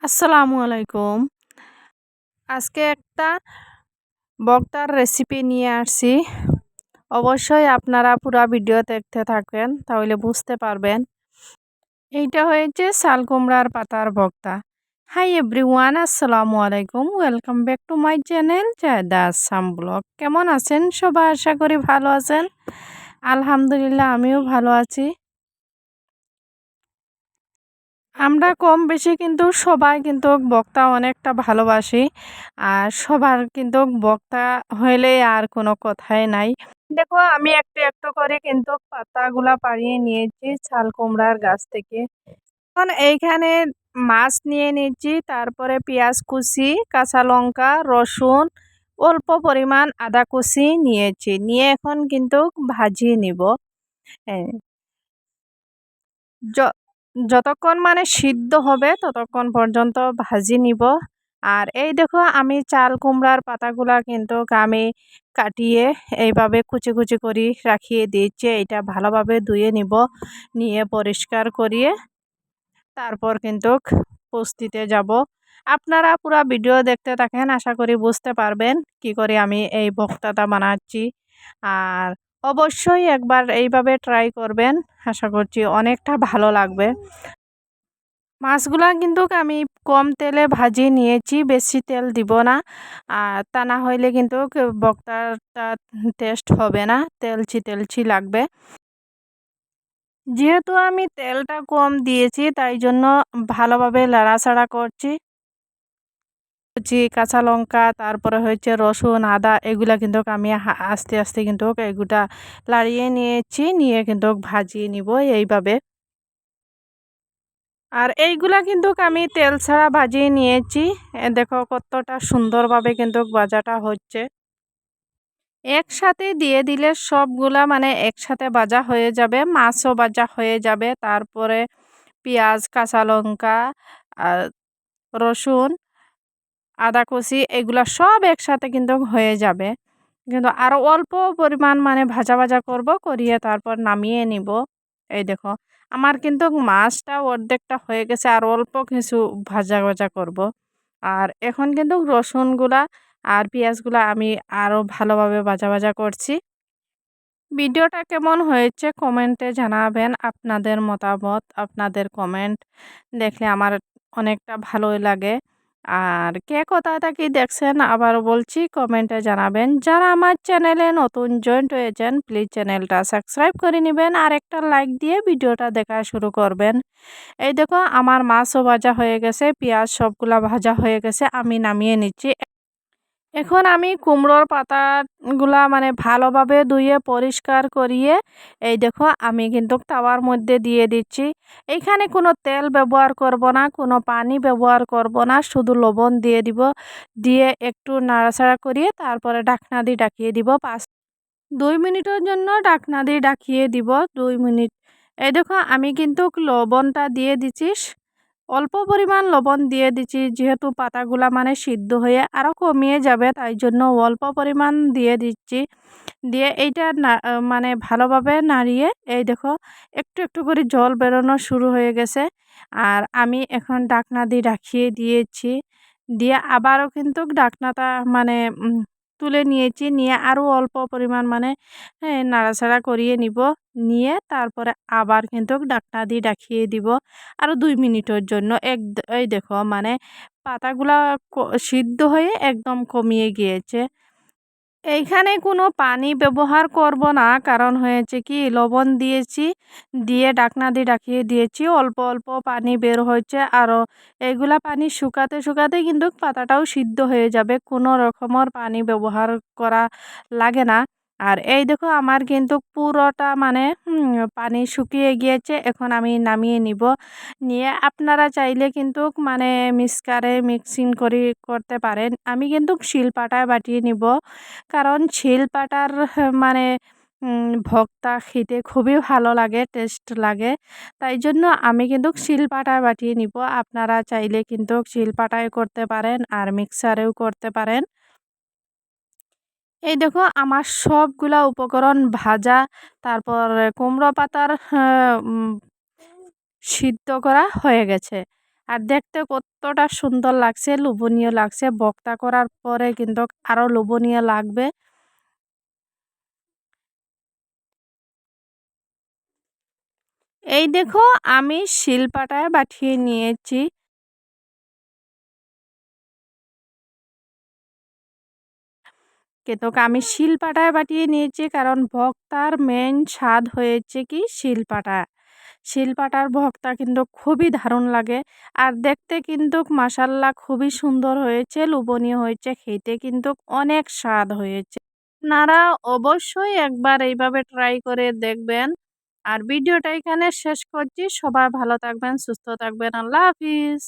আসসালামু আলাইকুম। আজকে একটা ভর্তার রেসিপি নিয়ে আসছি। অবশ্যই আপনারা পুরা ভিডিও দেখতে থাকবেন, তাহলে বুঝতে পারবেন। এইটা হয়েছে চাল কুমড়ার পাতার ভর্তা। হাই এভরিওয়ান, আসসালামু আলাইকুম। Welcome back to my channel Zaida Assam blog. কেমন আছেন সবাই? আশা করি ভালো আছেন। আলহামদুলিল্লাহ, আমিও ভালো আছি। আমরা কম বেশি কিন্তু সবাই কিন্তু বক্তা অনেকটা ভালোবাসি। আর সবার কিন্তু বক্তা হইলেই আর কোনো কথাই নাই। দেখো, আমি একটু একটু করে কিন্তু পাতাগুলা পাড়িয়ে নিয়েছি চাল কুমড়ার গাছ থেকে। এখন এইখানে মাছ নিয়ে নিয়েছি, তারপরে পেঁয়াজ কুচি, কাঁচা লঙ্কা, রসুন, অল্প পরিমাণ আদা কুচি নিয়েছি। নিয়ে এখন কিন্তু ভাজিয়ে নিব। হ্যাঁ, য যতক্ষণ মানে সিদ্ধ হবে ততক্ষণ পর্যন্ত ভাজি নিব। আর এই দেখো, আমি চাল কুমড়ার পাতাগুলা কিন্তু আমি কাটিয়ে এইভাবে কুচি কুচি করে রাখিয়ে দিয়েছি। এটা ভালোভাবে ধুয়ে নিব, নিয়ে পরিষ্কার করিয়ে তারপর কিন্তু পোস্তিতে যাব। আপনারা পুরা ভিডিও দেখতে থাকেন, আশা করি বুঝতে পারবেন কি করে আমি এই ভর্তাটা বানাচ্ছি। আর অবশ্যই একবার এইভাবে ট্রাই করবেন, আশা করছি অনেকটা ভালো লাগবে। মাছগুলা কিন্তু আমি কম তেলে ভাজিয়ে নিয়েছি, বেশি তেল দিব না। আর তা না হইলে কিন্তু ভর্তাটা টেস্ট হবে না, তেলচি তেলচি লাগবে। যেহেতু আমি তেলটা কম দিয়েছি, তাই জন্য ভালোভাবে নাড়াচাড়া করছি। কুচি কাঁচা লঙ্কা, তারপরে হচ্ছে রসুন, আদা, এগুলা কিন্তু আমি আস্তে আস্তে কিন্তু এগুলা লাড়িয়ে নিয়েছি, নিয়ে কিন্তু ভাজিয়ে নিব এইভাবে। আর এইগুলা কিন্তু আমি তেল ছাড়া ভাজিয়ে নিয়েছি। দেখো কতটা সুন্দরভাবে কিন্তু ভাজাটা হচ্ছে। একসাথে দিয়ে দিলে সবগুলা মানে একসাথে ভাজা হয়ে যাবে, মাছও ভাজা হয়ে যাবে। তারপরে পেঁয়াজ, কাঁচা লঙ্কা, আর রসুন, আদা কুচি, এগুলা সব একসাথে কিন্তু হয়ে যাবে। কিন্তু আরও অল্প পরিমাণ মানে ভাজা ভাজা করব, করিয়ে তারপর নামিয়ে নিব। এই দেখো, আমার কিন্তু মাছটা অর্ধেকটা হয়ে গেছে, আর অল্প কিছু ভাজা ভাজা করব। আর এখন কিন্তু রসুনগুলা আর পেঁয়াজগুলা আমি আরও ভালোভাবে ভাজা ভাজা করছি। ভিডিওটা কেমন হয়েছে কমেন্টে জানাবেন। আপনাদের মতামত, আপনাদের কমেন্ট দেখলে আমার অনেকটা ভালোই লাগে। আর কে কোথায় থাকি দেখছেন আবারও বলছি, কমেন্টে জানাবেন। যারা আমার চ্যানেলে নতুন জয়েন্ট হয়েছেন, প্লিজ চ্যানেলটা সাবস্ক্রাইব করে নেবেন আর একটা লাইক দিয়ে ভিডিওটা দেখা শুরু করবেন। এই দেখো, আমার মাছও ভাজা হয়ে গেছে, পেঁয়াজ সবগুলা ভাজা হয়ে গেছে, আমি নামিয়ে নিচ্ছি। এখন আমি কুমড়োর পাতাগুলা মানে ভালোভাবে ধুয়ে পরিষ্কার করিয়ে এই দেখো আমি কিন্তু তাওয়ার মধ্যে দিয়ে দিচ্ছি। এইখানে কোনো তেল ব্যবহার করব না, কোনো পানি ব্যবহার করব না, শুধু লবণ দিয়ে দিব। দিয়ে একটু নাড়াচাড়া করিয়ে তারপরে ঢাকনা দিয়ে ঢাকিয়ে দিব। 2 মিনিটের জন্য ঢাকনা দিয়ে ঢাকিয়ে দিব। 2 মিনিট। এই দেখো, আমি কিন্তু লবণটা দিয়ে দিচ্ছি। অল্প পরিমাণ লবণ দিয়ে দিচ্ছি, যেহেতু পাতাগুলা মানে সিদ্ধ হয়ে আরও কমিয়ে যাবে, তাই জন্য অল্প পরিমাণ দিয়ে দিচ্ছি। দিয়ে এইটা মানে ভালোভাবে নাড়িয়ে এই দেখো একটু একটু করে জল বেরোনো শুরু হয়ে গেছে। আর আমি এখন ঢাকনা দিয়ে ঢাকিয়ে দিয়েছি। দিয়ে আবারও কিন্তু ঢাকনাটা মানে তুলে নিয়েছি, নিয়ে আরও অল্প পরিমাণ মানে নাড়াচাড়া করিয়ে নিব। নিয়ে তারপরে আবার কিন্তু ঢাকনা দিয়ে ঢাকিয়ে দিব আরও 2 মিনিটের জন্য। এই দেখো মানে পাতাগুলা সিদ্ধ হয়ে একদম কমিয়ে গিয়েছে। এইখানে কোনো পানি ব্যবহার করব না, কারণ হয়েছে কি লবণ দিয়েছি, দিয়ে ঢাকনা দিয়ে ঢাকিয়ে দিয়েছি, অল্প অল্প পানি বের হয়েছে। আরও এইগুলা পানি শুকাতে শুকাতে কিন্তু পাতাটাও সিদ্ধ হয়ে যাবে, কোনো রকমের পানি ব্যবহার করা লাগে না। আর এই দেখো, আমার কিন্তু পুরোটা মানে পানি শুকিয়ে গিয়েছে। এখন আমি নামিয়ে নিব। নিয়ে আপনারা চাইলে কিন্তু মানে মিক্সিং করে করতে পারেন। আমি কিন্তু শিলপাটায় বাটিয়ে নিব, কারণ শিলপাটার মানে ভর্তা খেতে খুবই ভালো লাগে, টেস্ট লাগে। তাই জন্য আমি কিন্তু শিলপাটায় বাটিয়ে নিব। আপনারা চাইলে কিন্তু শিলপাটায় করতে পারেন আর মিক্সারেও করতে পারেন। এই দেখো, আমার সবগুলা উপকরণ ভাজা, তারপর কুমড়ো পাতার সিদ্ধ করা হয়ে গেছে। আর দেখতে কতটা সুন্দর লাগছে, লোভনীয় লাগছে। ভর্তা করার পরে কিন্তু আরো লোভনীয় লাগবে। এই দেখো আমি শিলপাটায় বাটিয়ে নিয়েছি। কিন্তু আমি শিলপাটায় বাটিয়ে নিয়েছি কারণ ভর্তার মেইন স্বাদ হয়েছে কি শিলপাটা। শিলপাটার ভর্তা কিন্তু খুবই দারুণ লাগে। আর দেখতে কিন্তু মাশাআল্লাহ খুবই সুন্দর হয়েছে, লোভনীয় হয়েছে, খেতে কিন্তু অনেক স্বাদ হয়েছে। আপনারা অবশ্যই একবার এইভাবে ট্রাই করে দেখবেন। আর ভিডিওটা এখানে শেষ করছি। সবাই ভালো থাকবেন, সুস্থ থাকবেন। আল্লাহ হাফিজ।